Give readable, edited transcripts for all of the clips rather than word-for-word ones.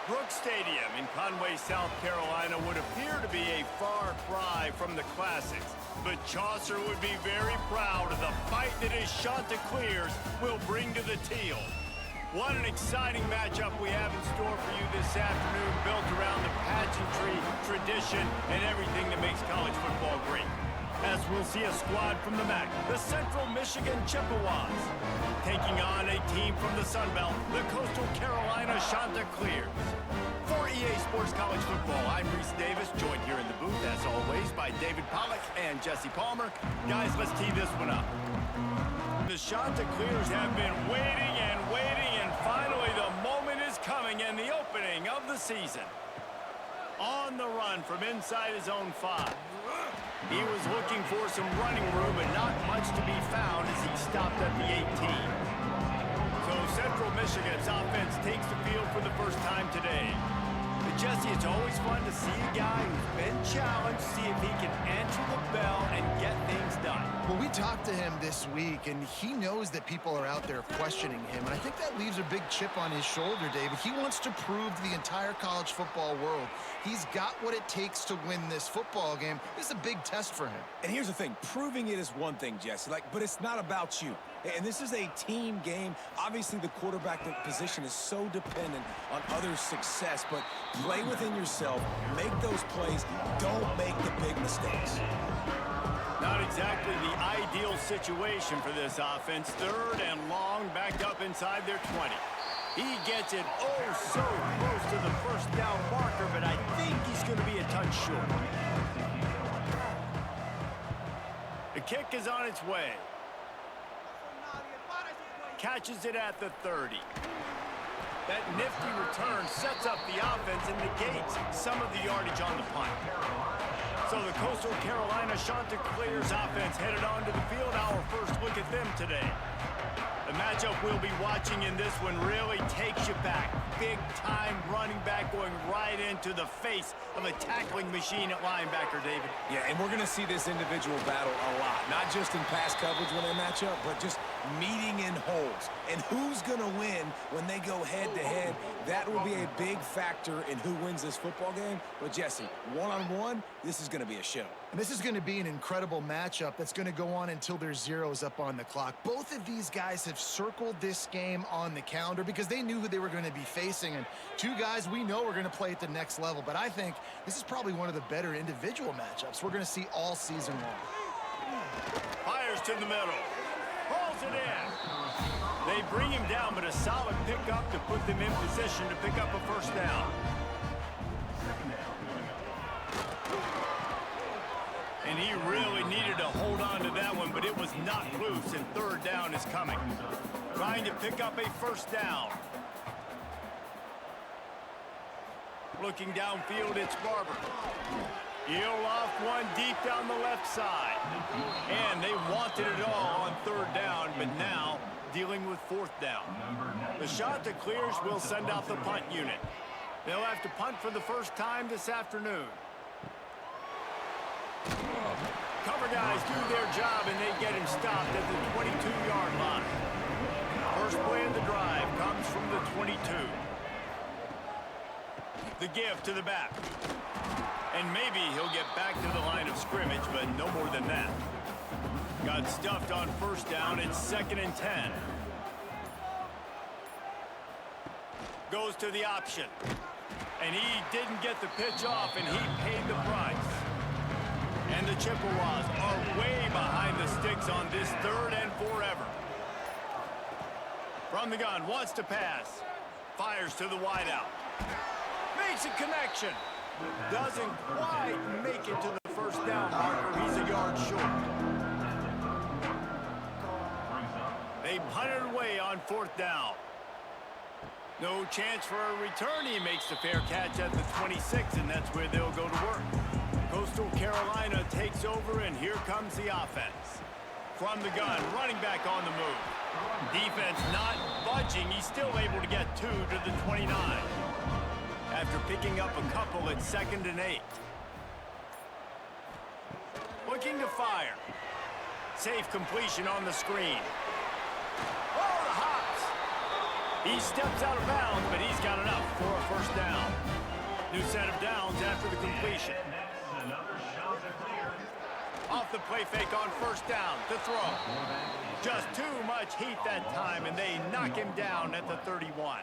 Brooks Stadium in Conway, South Carolina would appear to be a far cry from the classics, but Chaucer would be very proud of the fight that his Chanticleers will bring to the teal. What an exciting matchup we have in store for you this afternoon, built around the pageantry, tradition, and everything that makes college football great. As we'll see a squad from the MAC, the Central Michigan Chippewas, taking on a team from the Sun Belt, the Coastal Carolina Chanticleers. For EA Sports College Football, I'm Reese Davis, joined here in the booth, as always, by David Pollack and Jesse Palmer. Guys, let's tee this one up. The Chanticleers have been waiting, and finally the moment is coming, and the opening of the season. On the run from inside his own 5. He was looking for some running room, but not much to be found as he stopped at the 18. So Central Michigan's offense takes the field for the first time today. But Jesse, it's always fun to see a guy who's been challenged, see if he can answer the bell and get things done. Well, we talked to him this week, and he knows that people are out there questioning him, and I think that leaves a big chip on his shoulder, David. He wants to prove to the entire college football world he's got what it takes to win this football game. This is a big test for him. And here's the thing, proving it is one thing, Jesse, but it's not about you. And this is a team game. Obviously, the quarterback position is so dependent on others' success, but play within yourself, make those plays, don't make the big mistakes. Not exactly the ideal situation for this offense. 3rd and long, backed up inside their 20. He gets it so close to the first down marker, but I think he's going to be a touch short. The kick is on its way. Catches it at the 30. That nifty return sets up the offense and negates some of the yardage on the punt. So the Coastal Carolina Chanticleers offense headed onto the field. Our first look at them today. The matchup we'll be watching in this one really takes you back. Big-time running back going right into the face of a tackling machine at linebacker, David. Yeah, and we're going to see this individual battle a lot. Not just in pass coverage when they match up, but just meeting in holes. And who's going to win when they go head-to-head, that will be a big factor in who wins this football game. But, Jesse, one-on-one, this is going to be a show. And this is going to be an incredible matchup that's going to go on until there's zeros up on the clock. Both of these guys have circled this game on the calendar because they knew who they were going to be facing. And two guys we know are going to play at the next level. But I think this is probably one of the better individual matchups we're going to see all season long. Fires to the middle. Hauls it in. They bring him down, but a solid pickup to put them in position to pick up a first down. And he really needed to hold on to that one, but it was not loose, and 3rd down is coming. Trying to pick up a first down. Looking downfield, it's Barber. He'll loft one deep down the left side. And they wanted it all on 3rd down, but now dealing with 4th down. The Chanticleers will send out the punt unit. They'll have to punt for the first time this afternoon. Cover guys do their job, and they get him stopped at the 22-yard line. First play of the drive comes from the 22. The give to the back. And maybe he'll get back to the line of scrimmage, but no more than that. Got stuffed on 1st down. It's 2nd and 10. Goes to the option. And he didn't get the pitch off, and he paid the price. And the Chippewas are way behind the sticks on this 3rd and forever. From the gun, wants to pass. Fires to the wideout. Makes a connection. Doesn't quite make it to the first down marker. He's a yard short. They punted away on 4th down. No chance for a return. He makes the fair catch at the 26, and that's where they'll go to work. Coastal Carolina takes over, and here comes the offense. From the gun, running back on the move. Defense not budging. He's still able to get 2 to the 29. After picking up a couple at 2nd and 8. Looking to fire. Safe completion on the screen. Oh, the hops. He steps out of bounds, but he's got enough for a first down. New set of downs after the completion. Off the play fake on first down to throw. Just too much heat that time, and they knock him down at the 31.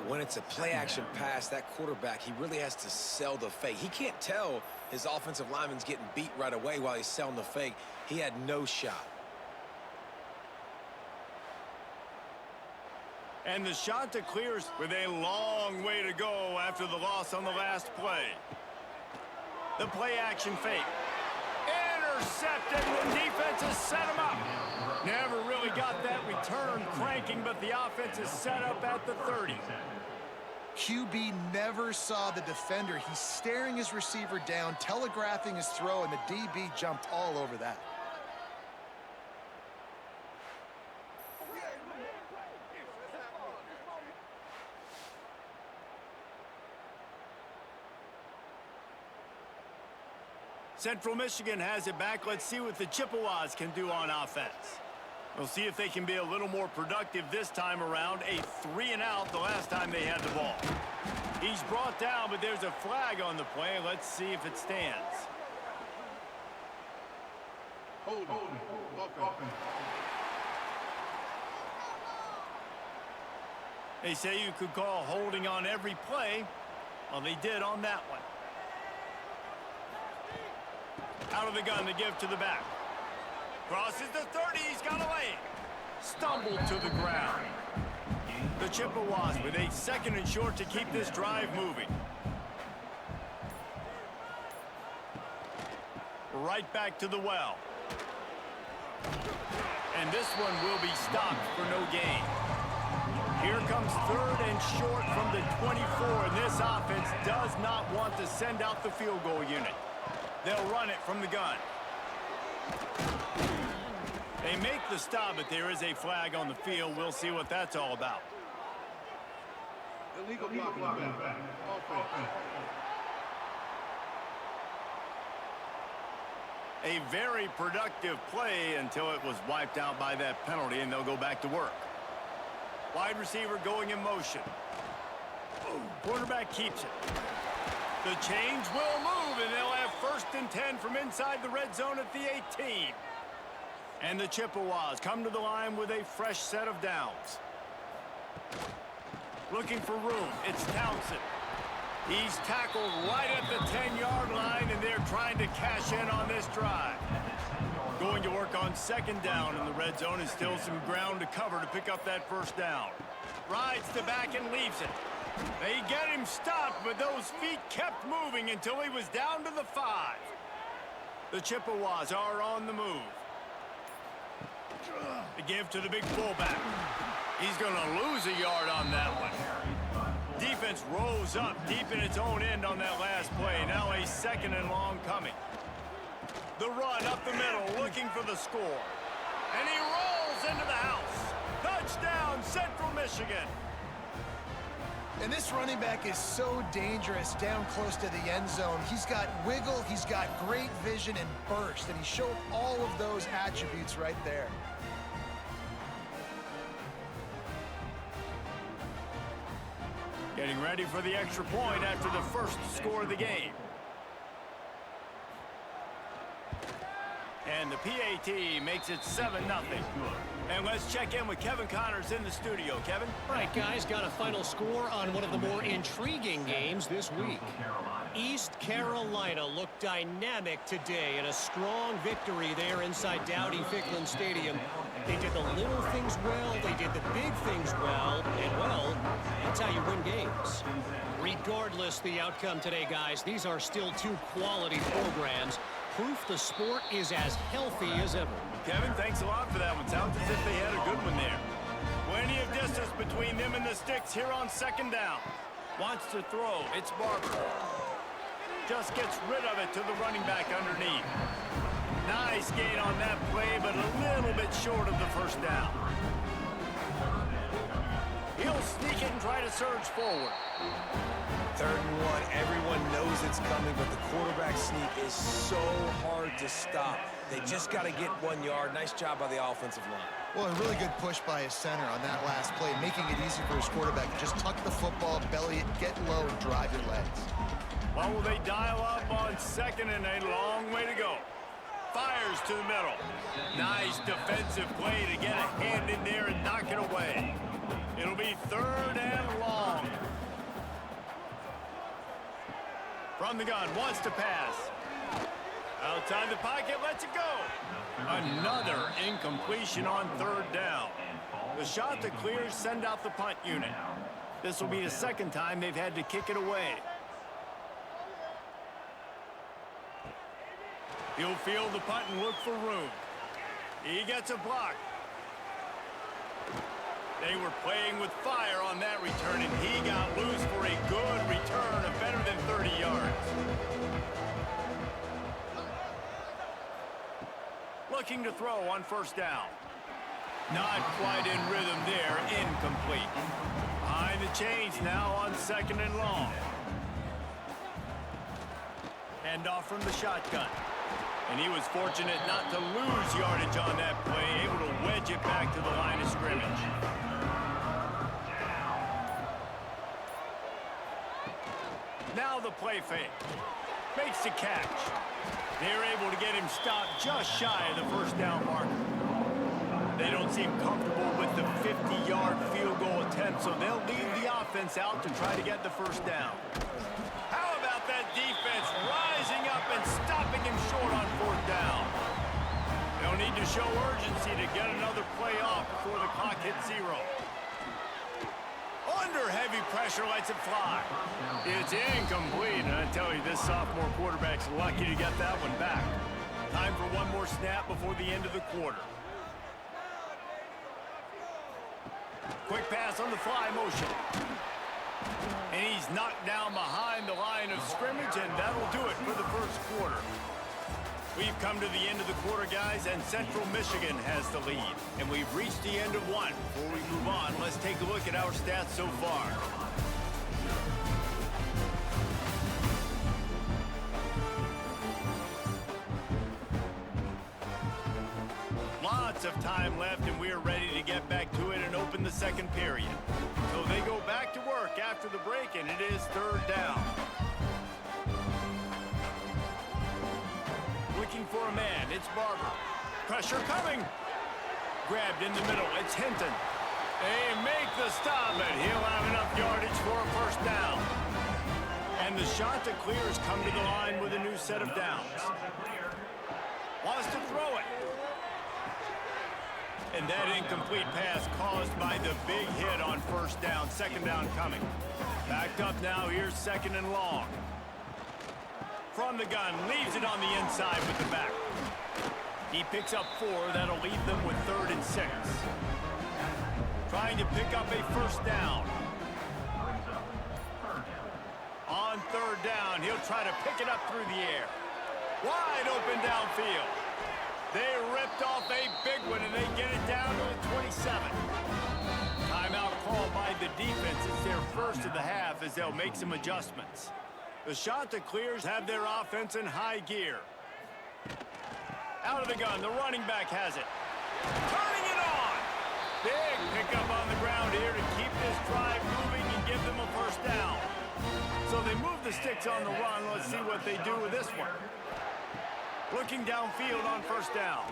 When it's a play-action pass, that quarterback, he really has to sell the fake. He can't tell his offensive lineman's getting beat right away while he's selling the fake. He had no shot. And the Chanticleers with a long way to go after the loss on the last play. The play-action fake. Intercepted when defense has set him up. Never really got that return cranking, but the offense is set up at the 30. QB never saw the defender. He's staring his receiver down, telegraphing his throw, and the DB jumped all over that. Central Michigan has it back. Let's see what the Chippewas can do on offense. We'll see if they can be a little more productive this time around. A 3-and-out the last time they had the ball. He's brought down, but there's a flag on the play. Let's see if it stands. They say you could call holding on every play. Well, they did on that one. Out of the gun to give to the back. Crosses the 30. He's got a lane. Stumbled to the ground. The Chippewas with a 2nd and short to keep this drive moving. Right back to the well. And this one will be stopped for no gain. Here comes 3rd and short from the 24, and this offense does not want to send out the field goal unit. They'll run it from the gun. They make the stop, but there is a flag on the field. We'll see what that's all about. Illegal blocking. A very productive play until it was wiped out by that penalty, and they'll go back to work. Wide receiver going in motion. Quarterback keeps it. The change will move, and they'll have 1st and 10 from inside the red zone at the 18. And the Chippewas come to the line with a fresh set of downs. Looking for room. It's Townsend. He's tackled right at the 10-yard line, and they're trying to cash in on this drive. Going to work on 2nd down in the red zone, and still some ground to cover to pick up that 1st down. Rides the back and leaves it. They get him stopped, but those feet kept moving until he was down to the 5. The Chippewas are on the move. The give to the big fullback. He's going to lose a yard on that one. Defense rose up deep in its own end on that last play. Now a 2nd and long coming. The run up the middle, looking for the score. And he rolls into the house. Touchdown, Central Michigan. And this running back is so dangerous down close to the end zone. He's got wiggle, he's got great vision and burst, and he showed all of those attributes right there. Getting ready for the extra point after the first score of the game. And the PAT makes it 7-0. And let's check in with Kevin Connors in the studio. Kevin? All right, guys, got a final score on one of the more intriguing games this week. East Carolina looked dynamic today in a strong victory there inside Dowdy-Ficklin Stadium. They did the little things well, they did the big things well, and well, that's how you win games. Regardless the outcome today, guys, these are still 2 quality programs. Proof the sport is as healthy as ever. Kevin, thanks a lot for that one. Sounds as if they had a good one there. Plenty of distance between them and the sticks here on 2nd down. Wants to throw. It's Barber. Just gets rid of it to the running back underneath. Nice gain on that play, but a little bit short of the 1st down. He'll sneak it and try to surge forward. 3rd and 1. Everyone knows it's coming, but the quarterback sneak is so hard to stop. They just got to get 1 yard. Nice job by the offensive line. Well, a really good push by his center on that last play, making it easy for his quarterback to just tuck the football, belly it, get low, and drive your legs. Well, will they dial up on second and a long way to go? Fires to the middle. Nice defensive play to get a hand in there and knock it away. It'll be 3rd and long. From the gun, wants to pass. Outside the pocket, lets it go. Another incompletion on 3rd down. The Chanticleers send out the punt unit. This will be the 2nd time they've had to kick it away. He'll field the punt and look for room. He gets a block. They were playing with fire on that return, and he got loose for a good return of better than 30 yards. Looking to throw on 1st down. Not quite in rhythm there, incomplete. Behind the chains now on 2nd and long. Handoff from the shotgun. And he was fortunate not to lose yardage on that play, able to wedge it back to the line of scrimmage. Now the play fake. Makes the catch. They're able to get him stopped just shy of the 1st down marker. They don't seem comfortable with the 50-yard field goal attempt, so they'll leave the offense out to try to get the 1st down. How about that defense rising up and stopping him short on 4th down? They'll need to show urgency to get another play off before the clock hits 0. Under heavy pressure, lets it fly. It's incomplete, and I tell you, this sophomore quarterback's lucky to get that one back. Time for one more snap before the end of the quarter. Quick pass on the fly motion. And he's knocked down behind the line of scrimmage, and that'll do it for the 1st quarter. We've come to the end of the quarter, guys, and Central Michigan has the lead. And we've reached the end of one. Before we move on, let's take a look at our stats so far. Lots of time left, and we're ready to get back to it and open the 2nd period. So they go back to work after the break, and it is 3rd down. Looking for a man, it's Barber. Pressure coming. Grabbed in the middle, it's Hinton. They make the stop, and he'll have enough yardage for a 1st down. And the Chanticleers come to the line with a new set of downs. Wants to throw it. And that incomplete pass caused by the big hit on 1st down. 2nd down coming. Backed up now, here's 2nd and long. From the gun, leaves it on the inside with the back. He picks up 4, that'll leave them with 3rd and 6. Trying to pick up a 1st down. On 3rd down, he'll try to pick it up through the air. Wide open downfield. They ripped off a big one, and they get it down to the 27. Timeout called by the defense. It's their 1st of the half as they'll make some adjustments. The Chanticleers have their offense in high gear. Out of the gun, the running back has it. Turning it on! Big pickup on the ground here to keep this drive moving and give them a 1st down. So they move the sticks on the run. Let's see what they do with this one. Looking downfield on 1st down.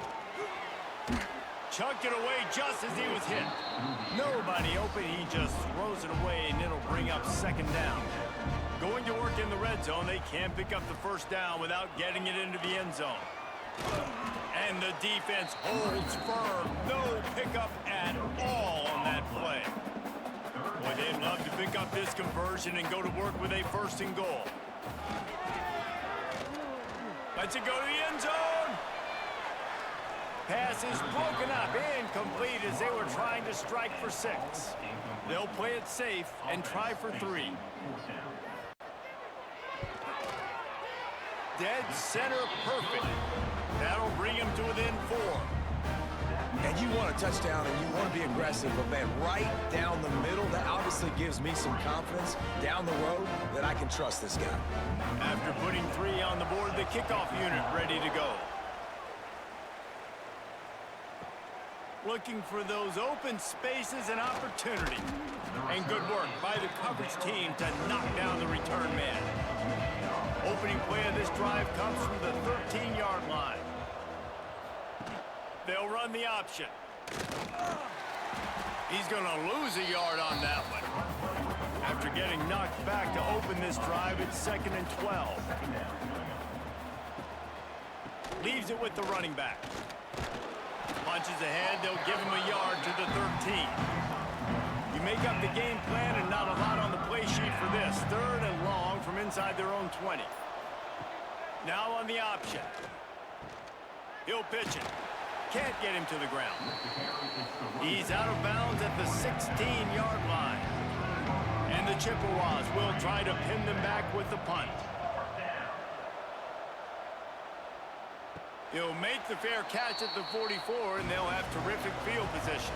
Chucked it away just as he was hit. Nobody open, he just throws it away, and it'll bring up 2nd down. Going to work in the red zone, they can't pick up the 1st down without getting it into the end zone. And the defense holds firm. No pickup at all on that play. Boy, they'd love to pick up this conversion and go to work with a 1st and goal. Lets it go to the end zone. Pass is broken up, incomplete as they were trying to strike for 6. They'll play it safe and try for 3. Dead center perfect. That'll bring him to within 4. And you want a touchdown and you want to be aggressive, but man, right down the middle, that obviously gives me some confidence down the road that I can trust this guy. After putting 3 on the board, the kickoff unit ready to go. Looking for those open spaces and opportunity. And good work by the coverage team to knock down the return man. Opening play of this drive comes from the 13-yard line. They'll run the option. He's going to lose a yard on that one. After getting knocked back to open this drive, it's 2nd and 12. Leaves it with the running back. Punches ahead, they'll give him a yard to the 13. You make up the game plan and not a lot on the play sheet for this. 3rd and long from inside their own 20. Now on the option. He'll pitch it. Can't get him to the ground. He's out of bounds at the 16-yard line. And the Chippewas will try to pin them back with the punt. He'll make the fair catch at the 44, and they'll have terrific field position.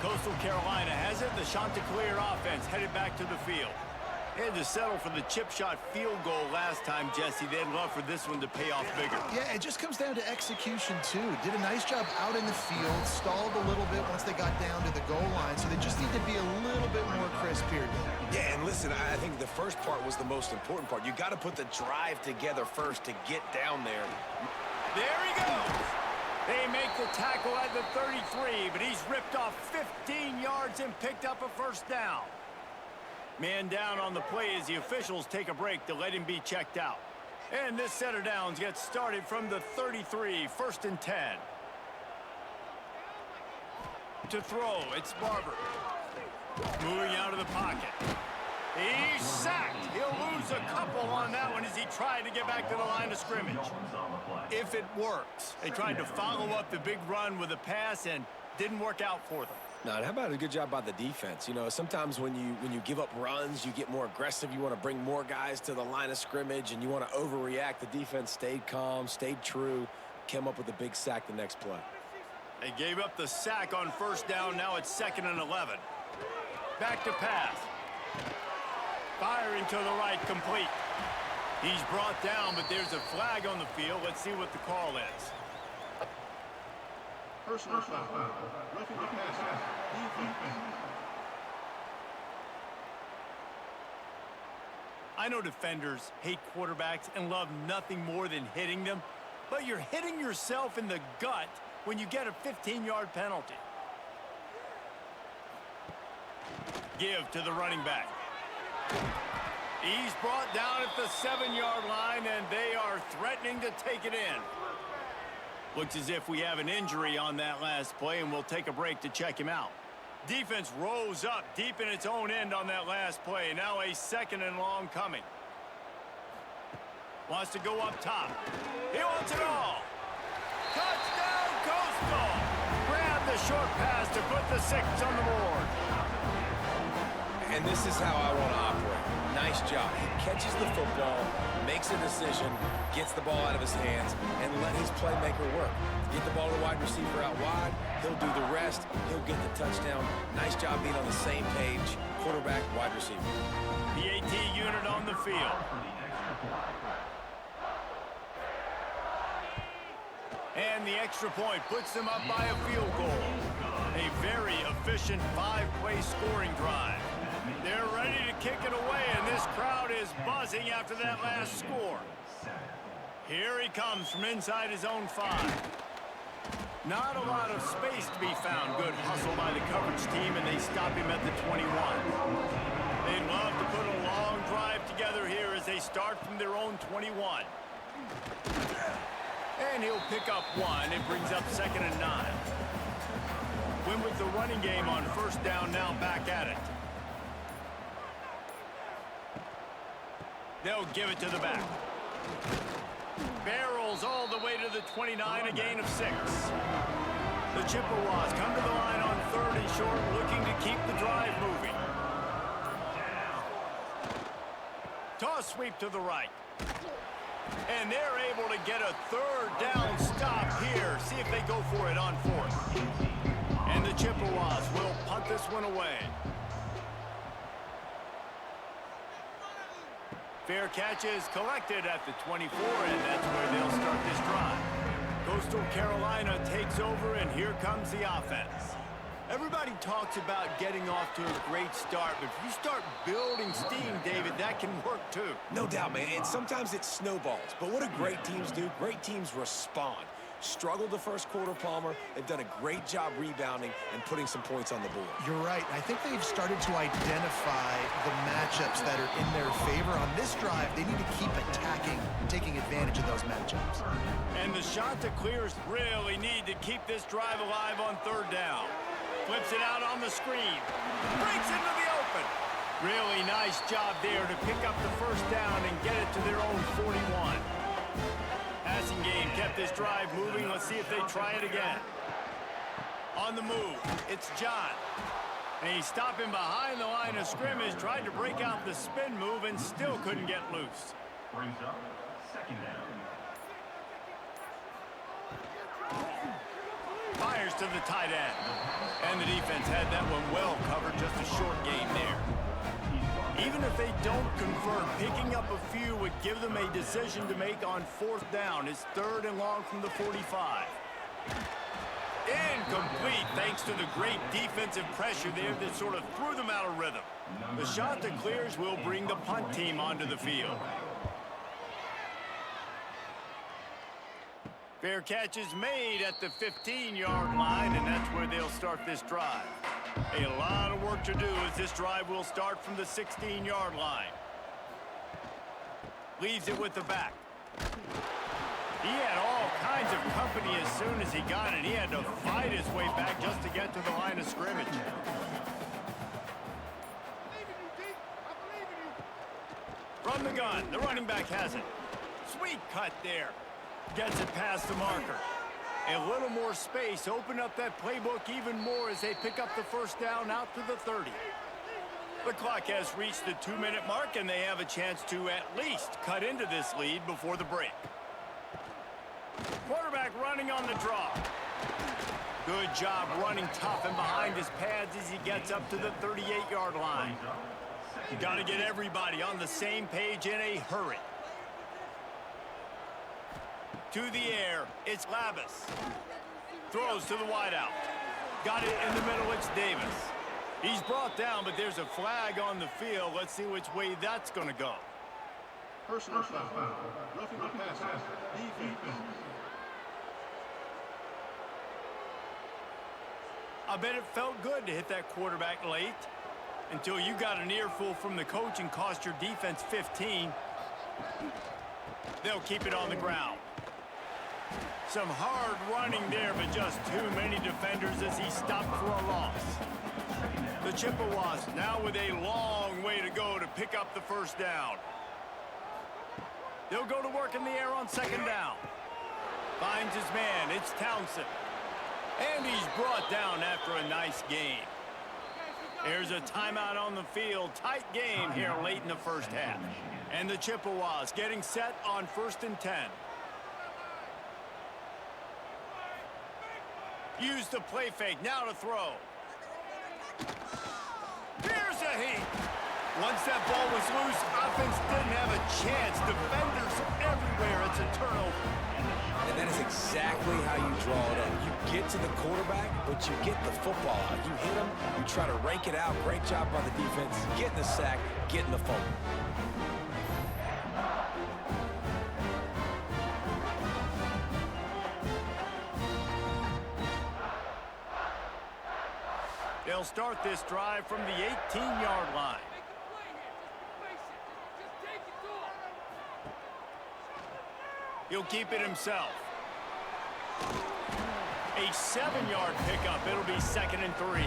Coastal Carolina has it. The Chanticleer offense headed back to the field. They had to settle for the chip shot field goal last time, Jesse. They'd love for this one to pay off bigger. Yeah, it just comes down to execution, too. Did a nice job out in the field, stalled a little bit once they got down to the goal line, so they just need to be a little bit more crisp here. Yeah, and listen, I think the first part was the most important part. You got to put the drive together first to get down there. There he goes. They make the tackle at the 33, but he's ripped off 15 yards and picked up a first down. Man down on the play as the officials take a break to let him be checked out. And this set of downs gets started from the 33, 1st and 10. To throw, it's Barber. Moving out of the pocket. He's sacked. He'll lose a couple on that one as he tried to get back to the line of scrimmage. If it works. They tried to follow up the big run with a pass and didn't work out for them. No, how about a good job by the defense? You know, sometimes when you give up runs, you get more aggressive. You want to bring more guys to the line of scrimmage, and you want to overreact. The defense stayed calm, stayed true, came up with a big sack the next play. They gave up the sack on 1st down. Now it's 2nd and 11. Back to pass. Firing to the right, complete. He's brought down, but there's a flag on the field. Let's see what the call is. Personal foul. Roughing the passer. Defense. I know defenders hate quarterbacks and love nothing more than hitting them, but you're hitting yourself in the gut when you get a 15-yard penalty. Give to the running back. He's brought down at the 7-yard line, and they are threatening to take it in. Looks as if we have an injury on that last play, and we'll take a break to check him out. Defense rose up deep in its own end on that last play. Now a 2nd and long coming. Wants to go up top. He wants it all. Touchdown, Coastal! Grab the short pass to put the 6 on the board. And this is how I want to operate. Nice job. He catches the football, makes a decision, gets the ball out of his hands, and let his playmaker work. Get the ball to the wide receiver out wide. He'll do the rest. He'll get the touchdown. Nice job being on the same page. Quarterback, wide receiver. The AT unit on the field. And the extra point puts them up by a field goal. A very efficient 5-play scoring drive. They're ready to kick it away, and this crowd is buzzing after that last score. Here he comes from inside his own 5. Not a lot of space to be found. Good hustle by the coverage team, and they stop him at the 21. They'd love to put a long drive together here as they start from their own 21. And he'll pick up 1. It brings up 2nd and 9. Win with the running game on 1st down, now back at it. They'll give it to the back. Barrels all the way to the 29, a gain of 6. The Chippewas come to the line on 3rd and short, looking to keep the drive moving. Toss sweep to the right. And they're able to get a 3rd down stop here. See if they go for it on 4th. And the Chippewas will punt this one away. Fair catch is collected at the 24, and that's where they'll start this drive. Coastal Carolina takes over, and here comes the offense. Everybody talks about getting off to a great start, but if you start building steam, David, that can work too. No doubt, man, and sometimes it snowballs. But what do great teams do? Great teams respond. Struggled the first quarter, Palmer. They've done a great job rebounding and putting some points on the board. You're right. I think they've started to identify the matchups that are in their favor. On this drive, they need to keep attacking, taking advantage of those matchups. And the Chanticleers really need to keep this drive alive on third down. Flips it out on the screen. Breaks into the open. Really nice job there to pick up the first down and get it to their own 41. Passing game kept this drive moving. Let's see if they try it again. On the move, it's John. And he's stopping behind the line of scrimmage, tried to break out the spin move and still couldn't get loose. Brings up second down. Fires to the tight end. And the defense had that one well covered, just a short gain there. Even if they don't convert, picking up a few would give them a decision to make on fourth down. It's third and long from the 45. Incomplete, thanks to the great defensive pressure there that sort of threw them out of rhythm. The Chanticleers will bring the punt team onto the field. Fair catch is made at the 15-yard line, and that's where they'll start this drive. A lot of work to do as this drive will start from the 16-yard line. Leaves it with the back. He had all kinds of company as soon as he got it. He had to fight his way back just to get to the line of scrimmage. From the gun, the running back has it. Sweet cut there. Gets it past the marker. A little more space, open up that playbook even more as they pick up the first down out to the 30. The clock has reached the 2-minute mark, and they have a chance to at least cut into this lead before the break. Quarterback running on the draw. Good job running tough and behind his pads as he gets up to the 38-yard line. You got to get everybody on the same page in a hurry. To the air, it's Labus. Throws to the wideout. Got it in the middle, it's Davis. He's brought down, but there's a flag on the field. Let's see which way that's going to go. Personal foul. Roughing the passer. Defense. I bet it felt good to hit that quarterback late until you got an earful from the coach and cost your defense 15. They'll keep it on the ground. Some hard running there, but just too many defenders as he stopped for a loss. The Chippewas now with a long way to go to pick up the first down. They'll go to work in the air on second down. Finds his man, it's Townsend. And he's brought down after a nice gain. There's a timeout on the field. Tight game here late in the first half. And the Chippewas getting set on 1st and 10. Use the play fake, now to throw. Here's a heat. Once that ball was loose, offense didn't have a chance. Defenders everywhere, it's a turnover. And that is exactly how you draw it up. You get to the quarterback, but you get the football out. You hit him, you try to rake it out. Great job by the defense. Getting the sack, getting the fumble. They'll start this drive from the 18-yard line. He'll keep it himself. A 7-yard pickup. It'll be 2nd and 3.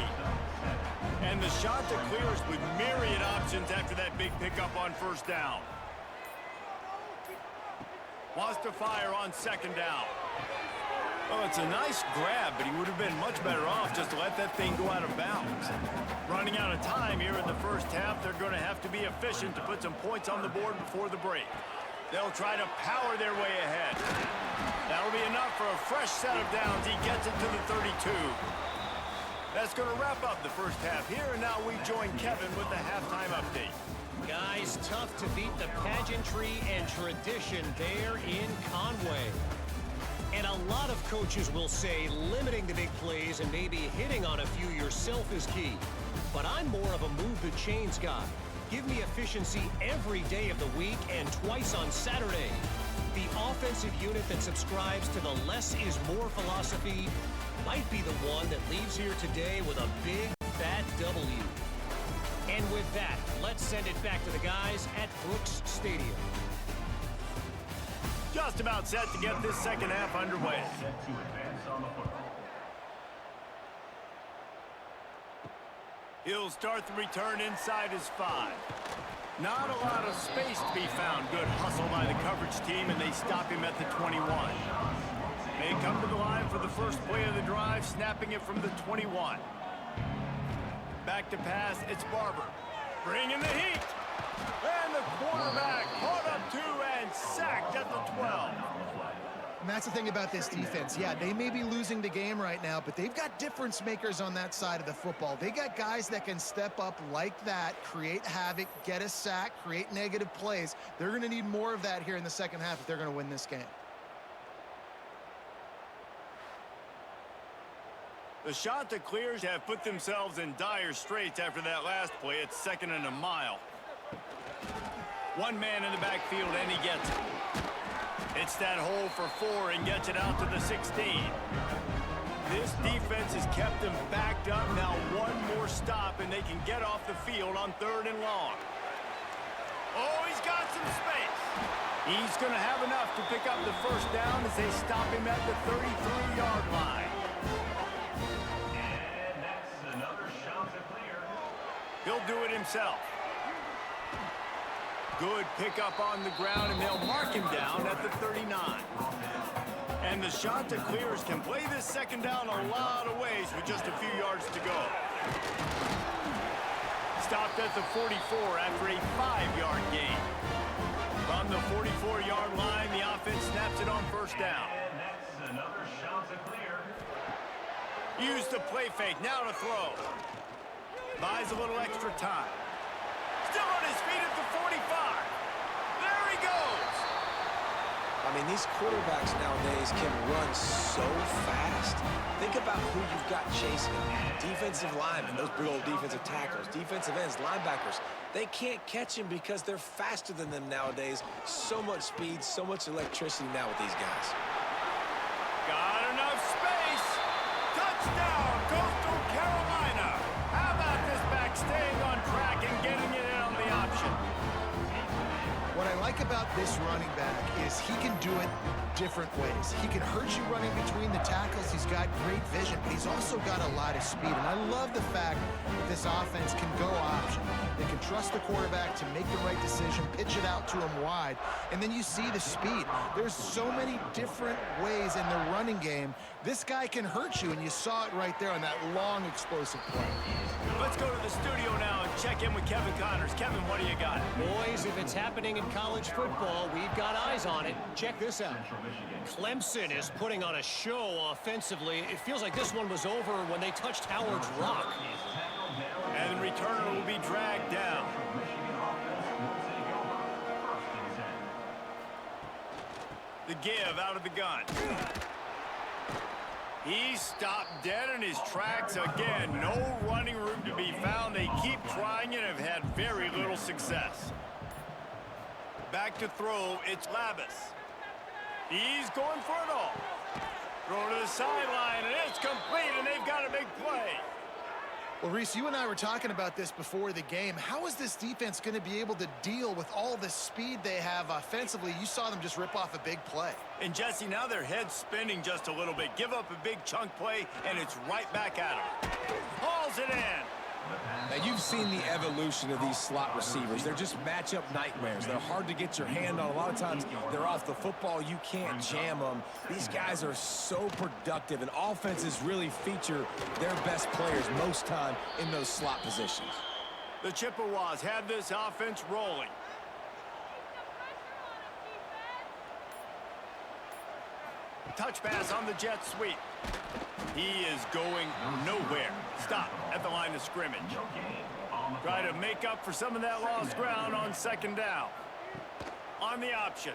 And the Chanticleers with myriad options after that big pickup on first down. Wants to fire on second down. Well, it's a nice grab, but he would have been much better off just to let that thing go out of bounds. Running out of time here in the first half, they're going to have to be efficient to put some points on the board before the break. They'll try to power their way ahead. That'll be enough for a fresh set of downs. He gets it to the 32. That's going to wrap up the first half here, and now we join Kevin with the halftime update. Guys, tough to beat the pageantry and tradition there in Conway. And a lot of coaches will say limiting the big plays and maybe hitting on a few yourself is key. But I'm more of a move the chains guy. Give me efficiency every day of the week and twice on Saturday. The offensive unit that subscribes to the less is more philosophy might be the one that leaves here today with a big, fat W. And with that, let's send it back to the guys at Brooks Stadium. Just about set to get this second half underway. He'll start the return inside his 5. Not a lot of space to be found. Good hustle by the coverage team, and they stop him at the 21. They come to the line for the first play of the drive, snapping it from the 21. Back to pass, it's Barber. Bringing the heat. And the quarterback caught up to and sacked at the 12. And that's the thing about this defense. Yeah, they may be losing the game right now, but they've got difference makers on that side of the football. They got guys that can step up like that, create havoc, get a sack, create negative plays. They're going to need more of that here in the second half if they're going to win this game. The Chanticleers have put themselves in dire straits after that last play. It's 2nd and a mile. One man in the backfield, and he gets it. It's that hole for 4 and gets it out to the 16. This defense has kept them backed up. Now one more stop, and they can get off the field on 3rd and long. Oh, he's got some space. He's going to have enough to pick up the first down as they stop him at the 33-yard line. He'll do it himself. Good pickup on the ground, and they'll mark him down at the 39. And the Chanticleers can play this second down a lot of ways with just a few yards to go. Stopped at the 44 after a 5-yard gain. From the 44-yard line, the offense snaps it on first down. Use the play fake, now to throw. Buys a little extra time. Still on his feet at the 45. There he goes. I mean, these quarterbacks nowadays can run so fast. Think about who you've got chasing them. Defensive linemen, those big old defensive tackles, defensive ends, linebackers. They can't catch him because they're faster than them nowadays. So much speed, so much electricity now with these guys. Got enough space. Touchdown, Coastal Carolina. How about this back staying on track and getting it in on the option? What I like about this running back is he can do it different ways. He can hurt you running between the tackles. He's got great vision, but he's also got a lot of speed. And I love the fact that this offense can go option. They can trust the quarterback to make the right decision, pitch it out to him wide, and then you see the speed. There's so many different ways in the running game. This guy can hurt you, and you saw it right there on that long, explosive play. Let's go to the studio now and check in with Kevin Connors. Kevin, what do you got? Boys, if it's happening in college football, we've got eyes on it. Check this out. Clemson is putting on a show offensively. It feels like this one was over when they touched Howard's Rock. And the returner will be dragged down. The give out of the gun. He stopped dead in his tracks again. No running room to be found. They keep trying and have had very little success. Back to throw, it's Labus. He's going for it all. Throw to the sideline, and it's complete, and they've got a big play. Well, Reese, you and I were talking about this before the game. How is this defense going to be able to deal with all the speed they have offensively? You saw them just rip off a big play. And, Jesse, now their head's spinning just a little bit. Give up a big chunk play, and it's right back at them. Hauls it in. Now, you've seen the evolution of these slot receivers. They're just matchup nightmares. They're hard to get your hand on. A lot of times, they're off the football. You can't jam them. These guys are so productive, and offenses really feature their best players most time in those slot positions. The Chippewas have this offense rolling. Touch pass on the jet sweep. He is going nowhere. Stop at the line of scrimmage. Try to make up for some of that lost ground on second down. On the option.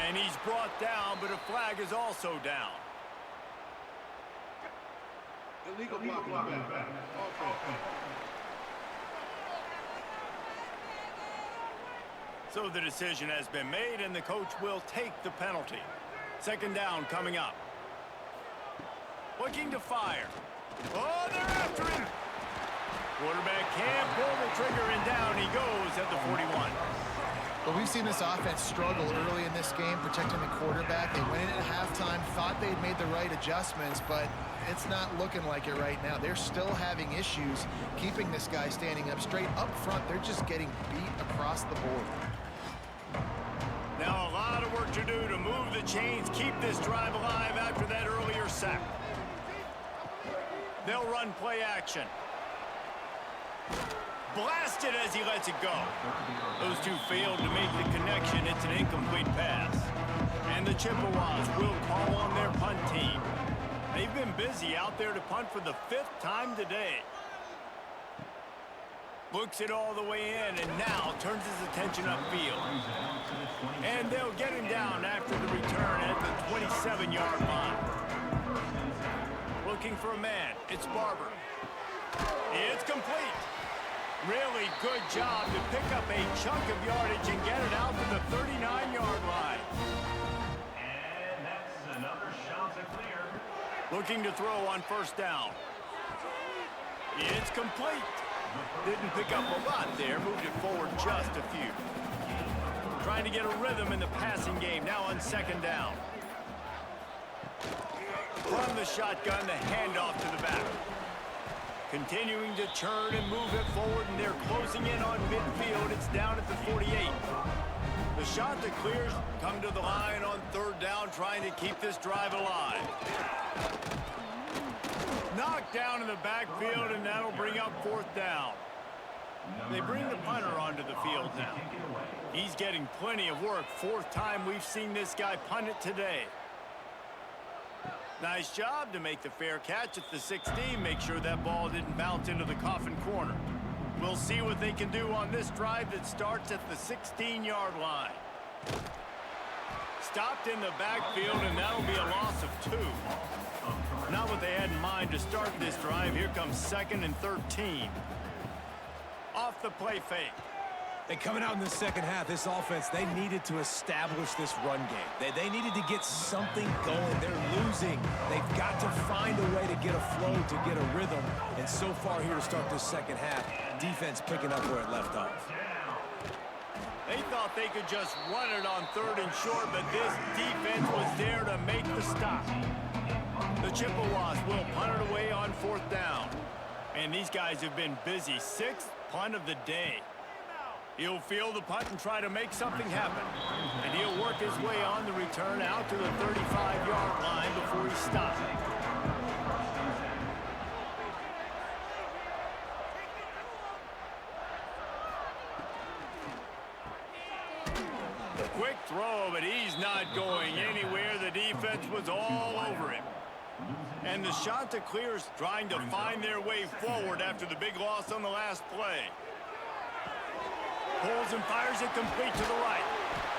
And he's brought down, but a flag is also down. Illegal blocking back. Offense. So the decision has been made, and the coach will take the penalty. Second down coming up. Looking to fire. Oh, they're after him. Quarterback can't pull the trigger, and down he goes at the 41. But we've seen this offense struggle early in this game, protecting the quarterback. They went in at halftime, thought they'd made the right adjustments, but it's not looking like it right now. They're still having issues keeping this guy standing up straight. Up front, they're just getting beat across the board. Now a lot of work to do to move the chains, keep this drive alive after that earlier sack. They'll run play action. Blasted as he lets it go. Those two failed to make the connection. It's an incomplete pass. And the Chippewas will call on their punt team. They've been busy out there to punt for the 5th time today. Looks it all the way in and now turns his attention upfield. And they'll get him down after the return at the 27-yard line. Looking for a man. It's Barber. It's complete. Really good job to pick up a chunk of yardage and get it out to the 39-yard line. And that's another Chanticleer. Looking to throw on first down. It's complete. Didn't pick up a lot there. Moved it forward just a few. Trying to get a rhythm in the passing game. Now on second down. From the shotgun, the handoff to the back. Continuing to turn and move it forward, and they're closing in on midfield. It's down at the 48. The Chanticleers come to the line on third down, trying to keep this drive alive. Knocked down in the backfield, and that'll bring up fourth down. They bring the punter onto the field now. He's getting plenty of work. 4th time we've seen this guy punt it today. Nice job to make the fair catch at the 16. Make sure that ball didn't bounce into the coffin corner. We'll see what they can do on this drive that starts at the 16-yard line. Stopped in the backfield, and that'll be a loss of 2. Not what they had in mind to start this drive. Here comes 2nd and 13. Off the play fake. And coming out in the second half, this offense, they needed to establish this run game. They needed to get something going. They're losing. They've got to find a way to get a flow, to get a rhythm. And so far here to start this second half, defense picking up where it left off. They thought they could just run it on 3rd and short, but this defense was there to make the stop. The Chippewas will punt it away on 4th down. And these guys have been busy. 6th punt of the day. He'll field the punt and try to make something happen. And he'll work his way on the return out to the 35-yard line before he stops. Quick throw, but he's not going anywhere. The defense was all over him. And the Chanticleers trying to find their way forward after the big loss on the last play. Pulls and fires it complete to the right.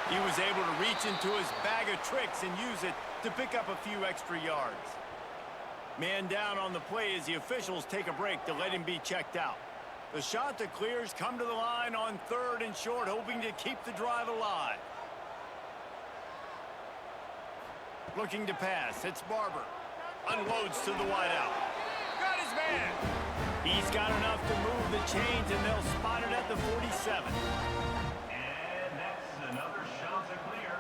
He was able to reach into his bag of tricks and use it to pick up a few extra yards. Man down on the play as the officials take a break to let him be checked out. The Chanticleers come to the line on 3rd and short, hoping to keep the drive alive. Looking to pass. It's Barber. Unloads to the wideout. Got his man. He's got enough to move the chains, and they'll spot it at the 47. And that's another Chanticleer.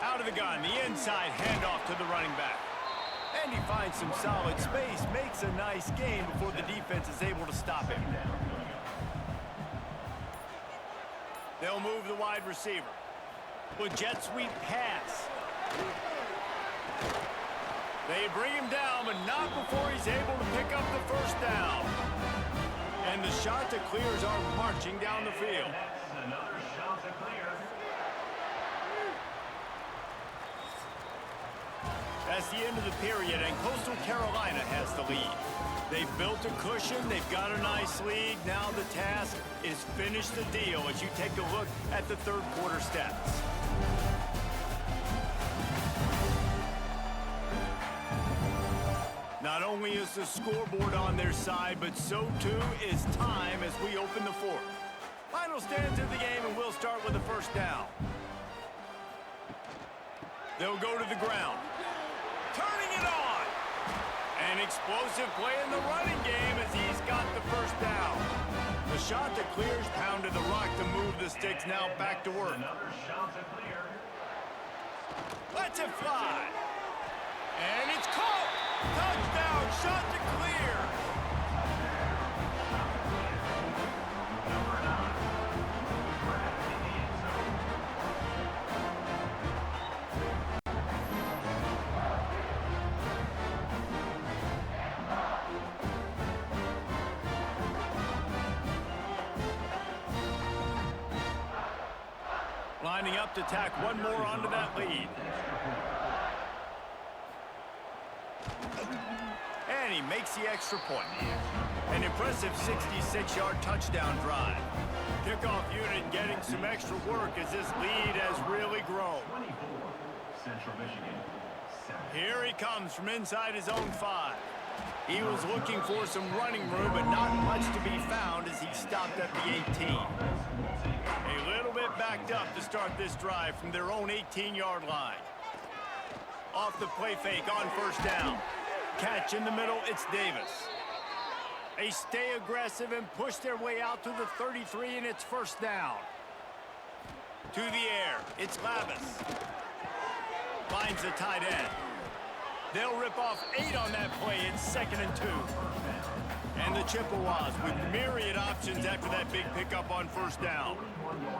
Out of the gun, the inside handoff to the running back. And he finds some solid space, makes a nice gain before the defense is able to stop him. They'll move the wide receiver. With jet sweep pass. They bring him down, but not before he's able to pick up the first down. And the Chanticleers are marching down the field. That's another Chanticleer. That's the end of the period, and Coastal Carolina has the lead. They've built a cushion. They've got a nice lead. Now the task is finish the deal as you take a look at the third quarter stats. Not only is the scoreboard on their side, but so too is time as we open the fourth. Final stands of the game, and we'll start with the first down. They'll go to the ground. Turning it on. An explosive play in the running game as he's got the first down. The Chanticleers pounded the rock to move the sticks, now back to work. Another Chanticleer. Lets it fly. And it's caught. Touchdown, Chanticleer. Number 9. Trapped in the end zone. Lining up to tack one more onto that lead. And he makes the extra point. An impressive 66-yard touchdown drive. Kickoff unit getting some extra work as this lead has really grown. 24. Central Michigan. 7. Here he comes from inside his own 5. He was looking for some running room, but not much to be found as he stopped at the 18. A little bit backed up to start this drive from their own 18-yard line. Off the play fake on first down. Catch in the middle, it's Davis. They stay aggressive and push their way out to the 33, and it's first down. To the air, it's Lavis. Finds the tight end. They'll rip off 8 on that play. It's 2nd and 2. And the Chippewas with myriad options after that big pickup on first down.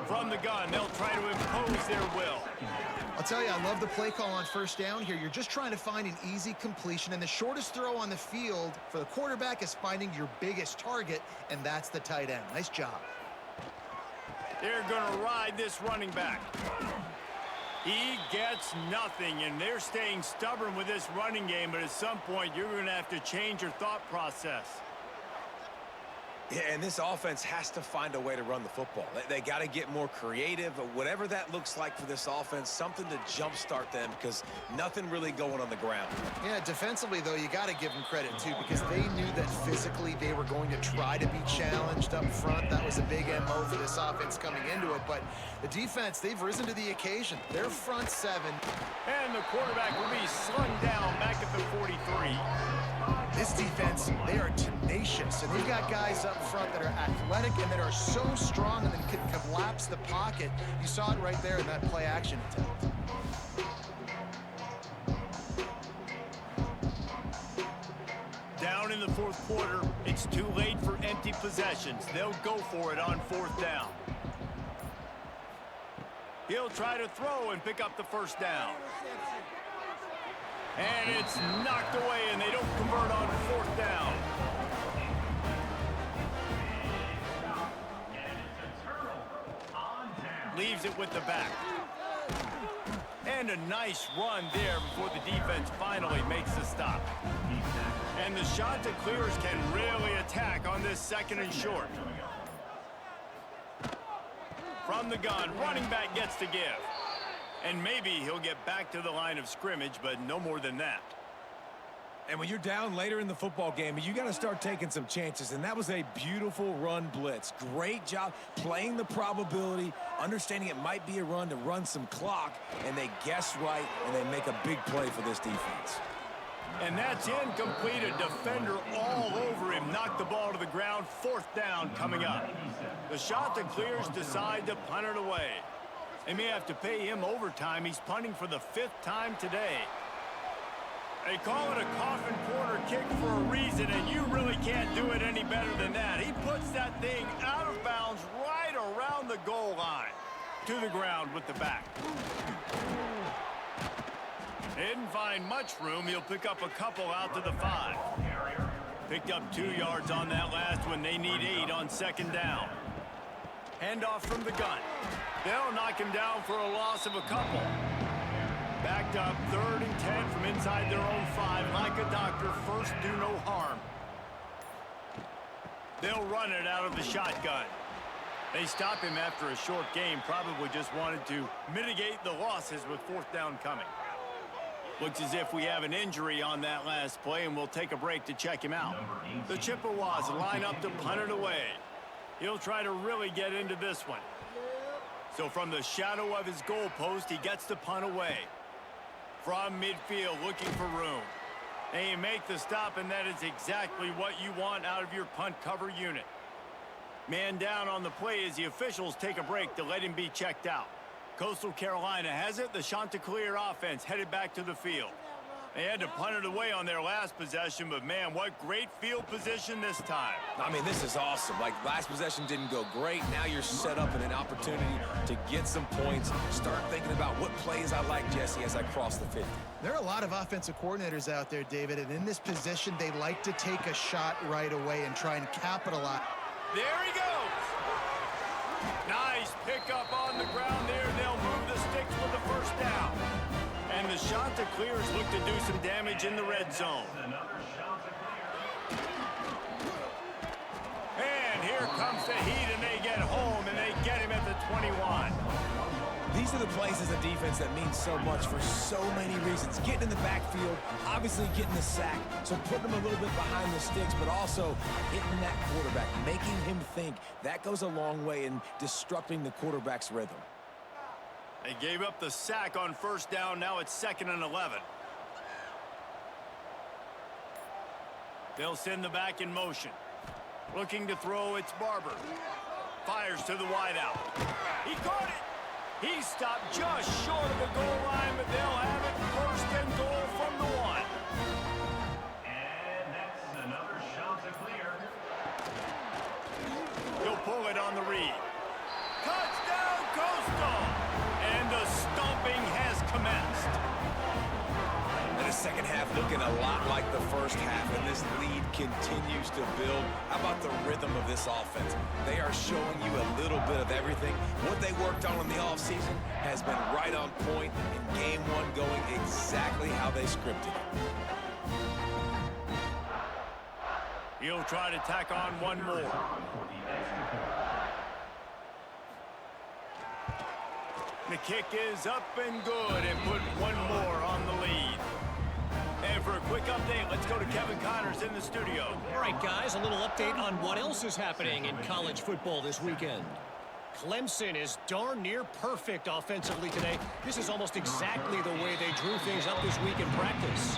From the gun, they'll try to impose their will. I'll tell you, I love the play call on first down here. You're just trying to find an easy completion, and the shortest throw on the field for the quarterback is finding your biggest target, and that's the tight end. Nice job. They're going to ride this running back. He gets nothing, and they're staying stubborn with this running game, but at some point, you're going to have to change your thought process. Yeah, and this offense has to find a way to run the football. They got to get more creative, whatever that looks like for this offense, something to jumpstart them because nothing really going on the ground. Yeah, defensively, though, you got to give them credit, too, because they knew that physically they were going to try to be challenged up front. That was a big MO for this offense coming into it, but the defense, they've risen to the occasion. Their front 7. And the quarterback will be slung down back at the 43. This defense, they are tenacious, and they've got guys up front that are athletic and that are so strong and then can collapse the pocket. You saw it right there in that play action attempt. Down in the fourth quarter, it's too late for empty possessions. They'll go for it on fourth down. He'll try to throw and pick up the first down. And it's knocked away, and they don't convert on fourth down. Leaves it with the back. And a nice run there before the defense finally makes the stop. And the Chanticleers can really attack on this 2nd and short. From the gun, running back gets to give. And maybe he'll get back to the line of scrimmage, but no more than that. And when you're down later in the football game, you got to start taking some chances, and that was a beautiful run blitz. Great job playing the probability, understanding it might be a run to run some clock, and they guess right, and they make a big play for this defense. And that's incomplete. A defender all over him. Knocked the ball to the ground. Fourth down coming up. The Chanticleers decide to punt it away. They may have to pay him overtime. He's punting for the 5th time today. They call it a coffin corner kick for a reason, and you really can't do it any better than that. He puts that thing out of bounds right around the goal line. To the ground with the back. Didn't find much room. He'll pick up a couple out to the 5. Picked up 2 yards on that last one. They need 8 on 2nd down. Handoff from the gun. They'll knock him down for a loss of a couple. Backed up, 3rd and 10 from inside their own 5. Like a doctor, first do no harm. They'll run it out of the shotgun. They stop him after a short game, probably just wanted to mitigate the losses with 4th down coming. Looks as if we have an injury on that last play, and we'll take a break to check him out. The Chippewas line up to punt it away. He'll try to really get into this one. So from the shadow of his goalpost, he gets the punt away. From midfield, looking for room. And you make the stop, and that is exactly what you want out of your punt cover unit. Man down on the play as the officials take a break to let him be checked out. Coastal Carolina has it. The Chanticleer offense headed back to the field. They had to punt it away on their last possession, but man, what great field position this time. I mean, this is awesome. Like, last possession didn't go great. Now you're set up in an opportunity to get some points. Start thinking about what plays I like, Jesse, as I cross the 50. There are a lot of offensive coordinators out there, David, and in this position, they like to take a shot right away and try and capitalize. There he goes. Nice pickup on the ground there. They'll move the sticks with the 1st down. And the Chanticleers look to do some damage in the red zone. And here comes the heat, and they get home, and they get him at the 21. These are the plays as a defense that mean so much for so many reasons. Getting in the backfield, obviously getting the sack, so putting them a little bit behind the sticks, but also hitting that quarterback, making him think. That goes a long way in disrupting the quarterback's rhythm. They gave up the sack on 1st down. Now it's 2nd and 11. They'll send the back in motion. Looking to throw, it's Barber. Fires to the wideout. He caught it. He stopped just short of the goal line, but they'll have it 1st and goal from the 1. And that's another Chanticleer. He'll pull it on the read. Touchdown, Coastal! And the stomping has commenced. And the second half looking a lot like the first half, and this lead continues to build. How about the rhythm of this offense? They are showing you a little bit of everything. What they worked on in the offseason has been right on point, and game 1 going exactly how they scripted it. He'll try to tack on one more. The kick is up and good, and put one more on the lead. And for a quick update, let's go to Kevin Connors in the studio. All right, guys, a little update on what else is happening in college football this weekend. Clemson is darn near perfect offensively today. This is almost exactly the way they drew things up this week in practice.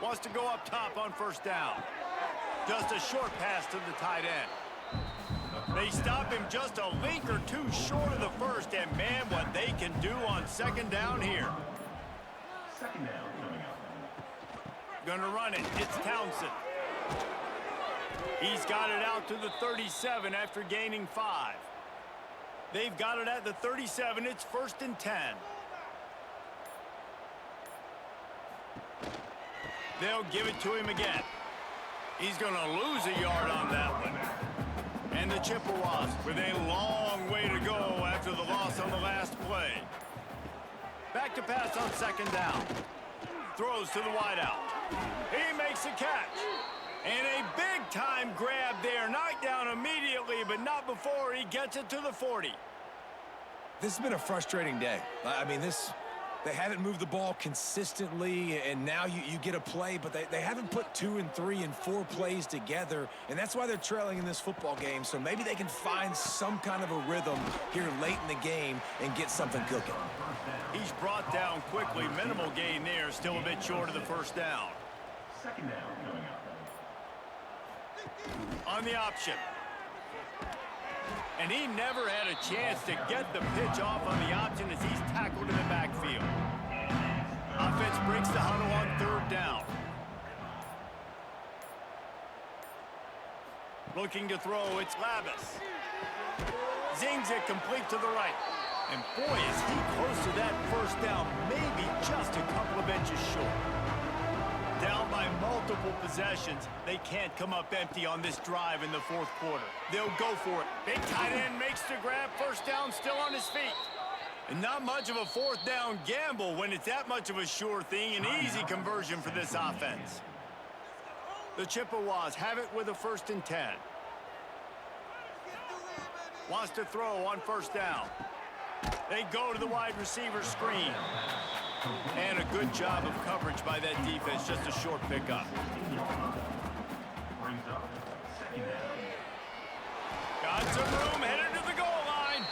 Wants to go up top on 1st down. Just a short pass to the tight end. They stop him just a link or two short of the 1st, and man, what they can do on 2nd down here. 2nd down coming up. Gonna run it. It's Townsend. He's got it out to the 37 after gaining 5. They've got it at the 37. It's 1st and 10. They'll give it to him again. He's going to lose a yard on that one. And the Chippewas with a long way to go after the loss on the last play. Back to pass on 2nd down. Throws to the wideout. He makes a catch. And a big-time grab there. Knocked down immediately, but not before he gets it to the 40. This has been a frustrating day. I mean, they haven't moved the ball consistently, and now you get a play, but they haven't put 2 and 3 and 4 plays together, and that's why they're trailing in this football game. So maybe they can find some kind of a rhythm here late in the game and get something cooking. He's brought down quickly. Minimal gain there, still a bit short of the 1st down. 2nd down coming up. On the option. And he never had a chance to get the pitch off on the option as he's tackled in the backfield. Offense breaks the huddle on 3rd down. Looking to throw, it's Labus. Zings it complete to the right. And boy, is he close to that 1st down, maybe just a couple of inches short. Down by multiple possessions. They can't come up empty on this drive in the fourth quarter. They'll go for it. Big tight end makes the grab. First down, still on his feet. And not much of a fourth down gamble when it's that much of a sure thing. An easy conversion for this offense. The Chippewas have it with a 1st and 10. Wants to throw on first down. They go to the wide receiver screen. And a good job of coverage by that defense. Just a short pickup. Brings up second down. Got some room, headed to the goal line.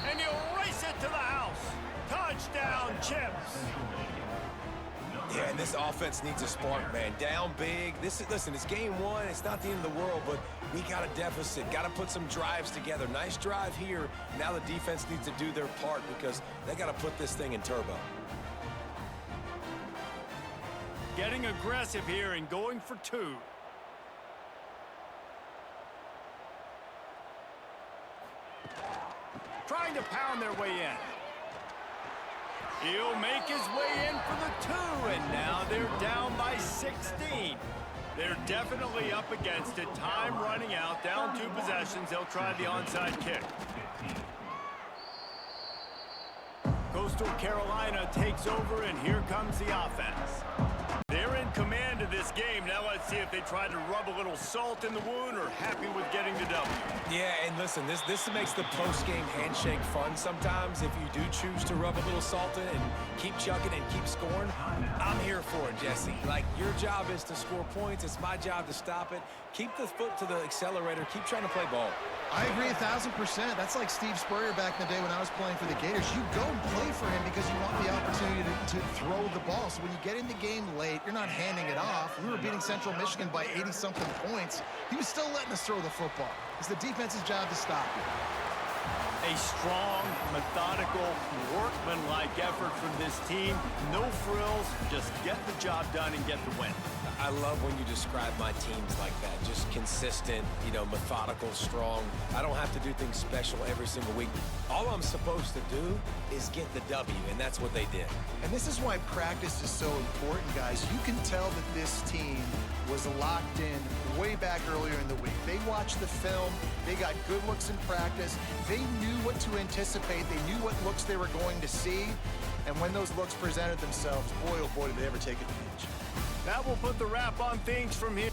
And he'll race it to the house. Touchdown, Chips. Yeah, and this offense needs a spark, man. Down big. Listen, it's game one. It's not the end of the world, but we got a deficit. Got to put some drives together. Nice drive here. Now the defense needs to do their part because they got to put this thing in turbo. Getting aggressive here and going for 2. Trying to pound their way in. He'll make his way in for the 2, and now they're down by 16. They're definitely up against it. Time running out. Down 2 possessions. They'll try the onside kick. Coastal Carolina takes over, and here comes the offense. They're in command of this game. Now let's see if they try to rub a little salt in the wound or happy with getting the W. Yeah, and listen, this makes the post-game handshake fun sometimes. If you do choose to rub a little salt in and keep chucking and keep scoring, I'm here for it, Jesse. Like, your job is to score points. It's my job to stop it. Keep the foot to the accelerator. Keep trying to play ball. I agree 1,000%. That's like Steve Spurrier back in the day when I was playing for the Gators. You go and play for him because you want the opportunity to throw the ball. So when you get in the game late, you're not handing it off. We were beating Central Michigan by 80-something points. He was still letting us throw the football. It's the defense's job to stop it. A strong, methodical, workmanlike effort from this team. No frills, just get the job done and get the win. I love when you describe my teams like that. Just consistent, methodical, strong. I don't have to do things special every single week. All I'm supposed to do is get the W, and that's what they did. And this is why practice is so important, guys. You can tell that this team was locked in way back earlier in the week. They watched the film. They got good looks in practice. They knew what to anticipate. They knew what looks they were going to see. And when those looks presented themselves, boy, oh boy, did they ever take advantage. That will put the wrap on things from here.